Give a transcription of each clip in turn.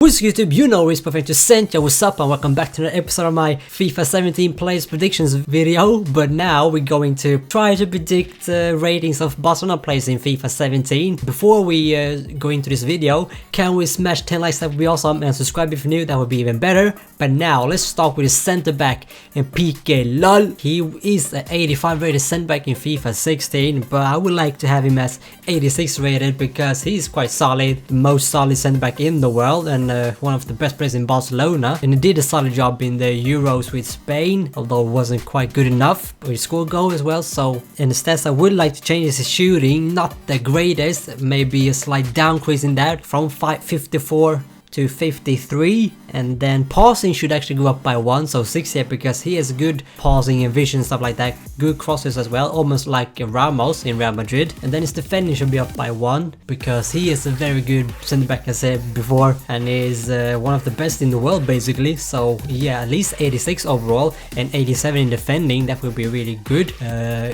What's YouTube? You know it's perfect to send you. What's up and welcome back to another episode of my FIFA 17 players predictions video. But now we're going to try to predict ratings of Barcelona players in FIFA 17. Before we go into this video, can we smash 10 likes? That would be awesome, and subscribe if you're new, that would be even better. But now let's start with the center back in PK LOL. He is an 85 rated center back in FIFA 16, but I would like to have him as 86 rated because he's quite solid, the most solid center back in the world, and one of the best players in Barcelona, and he did a solid job in the Euros with Spain, although it wasn't quite good enough, but he scored a goal as well. So in the stats I would like to change is his shooting, not the greatest, maybe a slight decrease in that from 54 to 53, and then passing should actually go up by 1, so 60, because he has good passing and vision, stuff like that, good crosses as well, almost like Ramos in Real Madrid. And then his defending should be up by 1 because he is a very good center back, as I said before, and is one of the best in the world basically. So yeah, at least 86 overall and 87 in defending, that would be really good.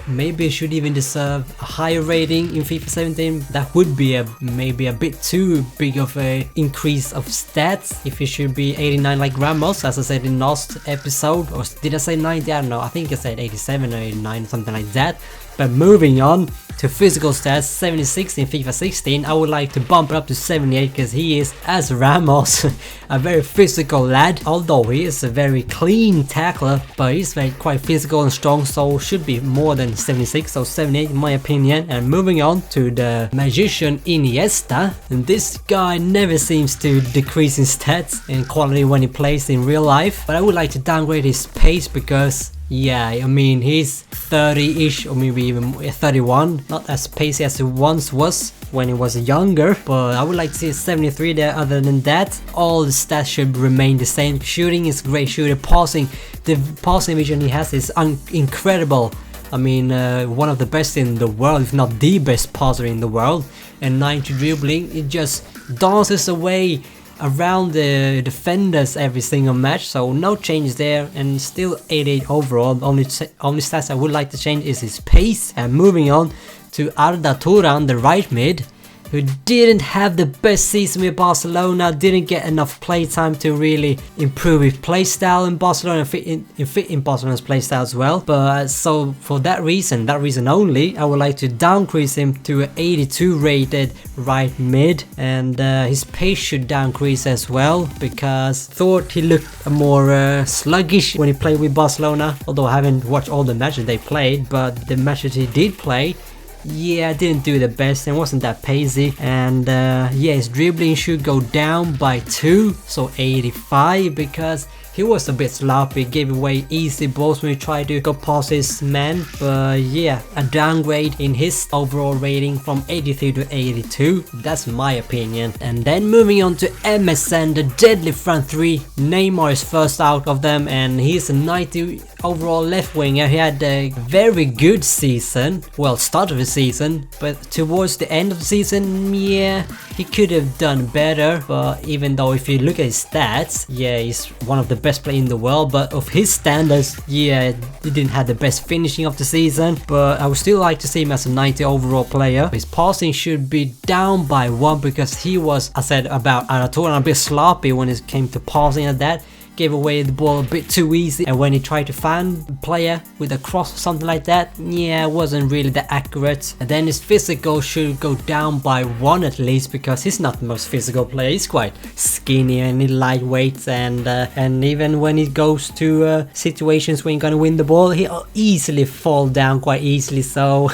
Maybe it should even deserve a higher rating in FIFA 17. That would be maybe a bit too big of a increase of stats if it should be 89 like Ramos, as I said in last episode. Or did I say 90? I don't know, I think I said 87 or 89, something like that. But moving on to physical stats, 76 in FIFA 16, I would like to bump it up to 78 because he is, as Ramos, a very physical lad. Although he is a very clean tackler, but he's quite physical and strong, so should be more than 76, so 78 in my opinion. And moving on to the magician Iniesta, and this guy never seems to decrease in stats and quality when he plays in real life, but I would like to downgrade his pace because yeah, I mean, he's 30-ish or maybe even 31, not as pacey as he once was when he was younger, but I would like to see 73 there. Other than that, all the stats should remain the same. Shooting is great, shooter, passing, the passing vision he has is incredible. I mean, one of the best in the world, if not the best passer in the world. And 90 dribbling, it just dances away around the defenders every single match, so no change there, and still 88 overall. Only stats I would like to change is his pace. And moving on to Arda Turan, the right mid, who didn't have the best season with Barcelona, didn't get enough playtime to really improve his playstyle in Barcelona and fit in Barcelona's playstyle as well. But so for that reason only, I would like to decrease him to an 82 rated right mid, and his pace should decrease as well because thought he looked more sluggish when he played with Barcelona. Although I haven't watched all the matches they played, but the matches he did play, yeah, didn't do the best and wasn't that pacey. And yeah, his dribbling should go down by 2, so 85, because he was a bit sloppy, gave away easy balls when he tried to go past his man. But yeah, a downgrade in his overall rating from 83 to 82, that's my opinion. And then moving on to MSN, the deadly front three. Neymar is first out of them, and he's a 90 overall left winger. He had a very good season, well, start of the season, but towards the end of the season, yeah, he could have done better. But even though if you look at his stats, yeah, he's one of the best player in the world, but of his standards, yeah, he didn't have the best finishing of the season. But I would still like to see him as a 90 overall player. His passing should be down by 1 because he was, I said about Arda, a bit sloppy when it came to passing at that. Gave away the ball a bit too easy, and when he tried to find the player with a cross or something like that, yeah, it wasn't really that accurate. And then his physical should go down by 1 at least, because he's not the most physical player. He's quite skinny and lightweight, and even when he goes to situations when he's gonna win the ball, he'll easily fall down quite easily. So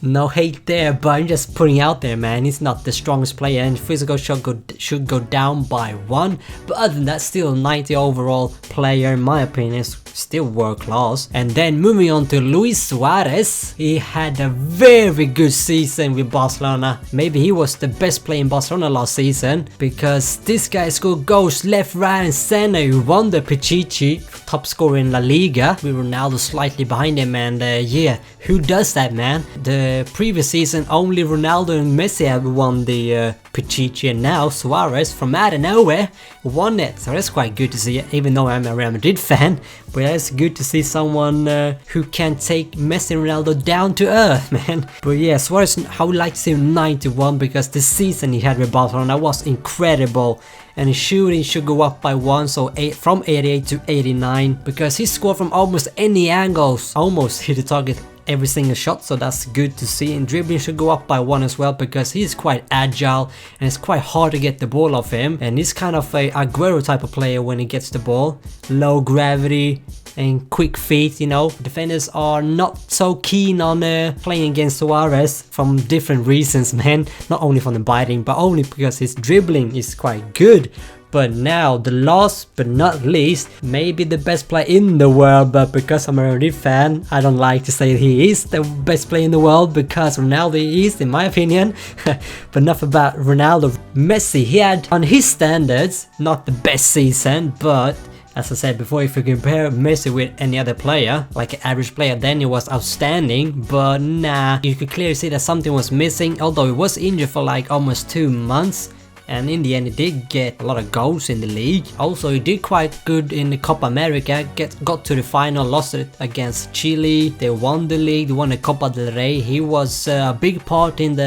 no hate there, but I'm just putting out there, man, he's not the strongest player, and physical should go down by 1. But other than that, still a 90 overall player in my opinion, is still world class. And then moving on to Luis Suarez, he had a very good season with Barcelona. Maybe he was the best player in Barcelona last season, because this guy scored goals left, right and center. He won the Pichichi top scorer in La Liga with Ronaldo slightly behind him, and yeah, who does that, man? The previous season only Ronaldo and Messi have won the Pichichi, and now Suarez from out of nowhere won it. So that's quite good to see, even though I'm a Real Madrid fan. But it's good to see someone who can take Messi and Ronaldo down to earth, man. But yeah, Suarez, I would like to see him 91 because the season he had with Barcelona was incredible. and his shooting should go up by 1, so from 88 to 89, because he scored from almost any angles, almost hit the target every single shot, so that's good to see. And dribbling should go up by 1 as well, because he's quite agile and it's quite hard to get the ball off him, and he's kind of a Aguero type of player when he gets the ball. Low gravity and quick feet, you know. Defenders are not so keen on playing against Suarez from different reasons, man. Not only from the biting, but only because his dribbling is quite good. But now, the last but not least, maybe the best player in the world, but because I'm a Madrid fan, I don't like to say he is the best player in the world, because Ronaldo is, in my opinion. But enough about Ronaldo. Messi, he had, on his standards, not the best season, but as I said before, if you compare Messi with any other player, like an average player, then he was outstanding. But nah, you could clearly see that something was missing, although he was injured for like almost 2 months. And in the end, he did get a lot of goals in the league. Also, he did quite good in the Copa America. Got to the final, lost it against Chile. They won the league, they won the Copa del Rey. He was a big part in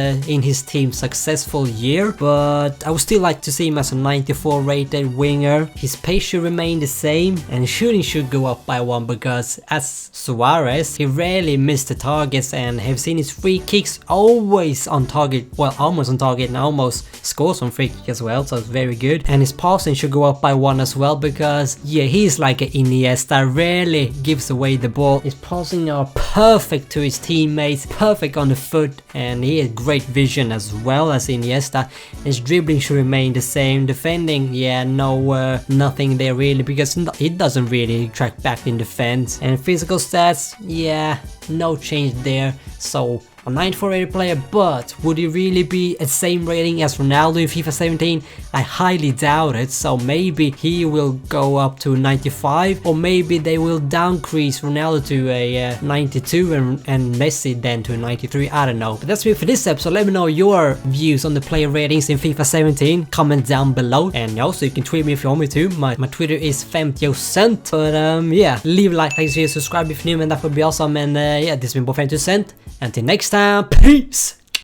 his team's successful year. But I would still like to see him as a 94 rated winger. His pace should remain the same, and shooting should go up by 1, because as Suarez, he rarely missed the targets, and have seen his free kicks always on target. Well, almost on target, and almost scores on free as well, so it's very good. And his passing should go up by 1 as well, because yeah, he's like an Iniesta, rarely gives away the ball. His passing are perfect to his teammates, perfect on the foot, and he has great vision as well as Iniesta. His dribbling should remain the same. Defending, yeah, no nothing there really, because it doesn't really track back in defense. And physical stats, yeah, no change there. So a 94 rated player, but would he really be the same rating as Ronaldo in FIFA 17? I highly doubt it, so maybe he will go up to 95, or maybe they will downcrease Ronaldo to a 92 and Messi then to a 93, I don't know. But that's it for this episode. Let me know your views on the player ratings in FIFA 17, comment down below, and also you can tweet me if you want me to. My Twitter is 50%, but yeah, leave a like, subscribe if you're new, and that would be awesome. And yeah, this has been 50%. Until next time, peace!